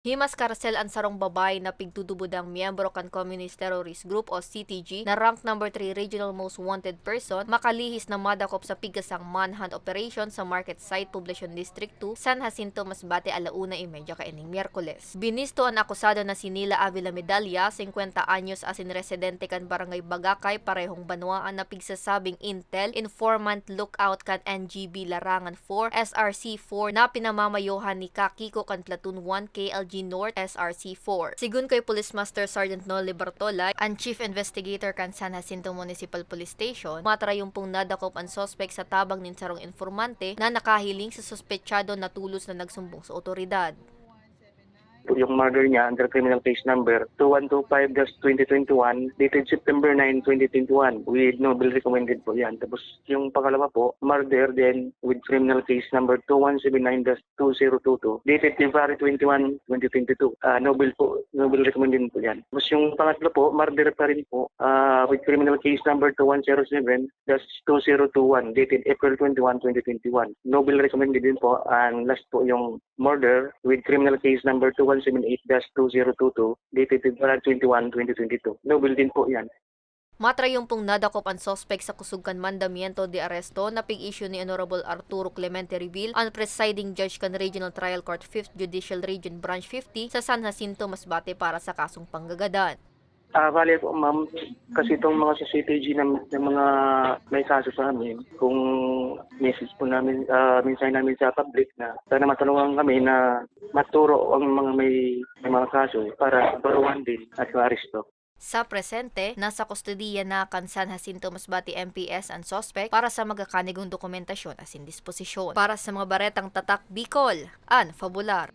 Himas karcel ang sarong babay na pigtutubudang miyembro kan Communist Terrorist Group o CTG na rank number 3 Regional Most Wanted Person makalihis na madakop sa pigasang manhunt operation sa Market Site, Poblacion District 2, San Jacinto, Masbate, alauna imedya kaining Miyerkules. Binisto ang akusado na si Nila Avila Medalla, 50 anyos asin residente kan Barangay Bagakay, parehong Banwaan na pigsasabing Intel, Informant Lookout kan NGB Larangan 4, SRC 4 na pinamamayohan ni Kakiko kan Platoon 1 KLG North SRC 4. Sigun kay Police Master Sergeant Noli Bartola, ang Chief Investigator kan San Jacinto Municipal Police Station, matrayumpong nadakop ang suspect sa tabang nin sarong informante na nakahiling sa suspetsado na tulos na nagsumbong sa otoridad. Yung murder niya under criminal case number 2125-2021 dated September 9, 2021 with no bill recommended po yan. Tapos yung pangalawa po, murder then with criminal case number 2179-2022 dated February 21, 2022. No bill po, no bill recommended po yan. Tapos yung pangatlo po, murder pa rin po with criminal case number 2107-2021 dated April 21, 2021. No bill recommended din po. And last po yung murder with criminal case number 2178-2022 dated February 21, 2022. No bill din po yan. Matrayumpong nadakop ang suspect sa kusugkan mandamiento de aresto na pig-issue ni Honorable Arturo Clemente Rebil, ang presiding judge kan Regional Trial Court 5th Judicial Region Branch 50 sa San Jacinto, Masbate para sa kasong panggagadan. Bale po ma'am, kasi itong mga sa CTG ng mga may kaso sa amin, kung message po namin, mensahe namin sa public na sana matulungan kami na maturo ang mga may mga kaso para turuan din at maaresto. Sa presente, nasa kustodiya na kan San Jacinto Masbate MPS ang suspect para sa magakanigong dokumentasyon asin disposisyon. Para sa mga baretang tatak Bicol, Ann Fabular.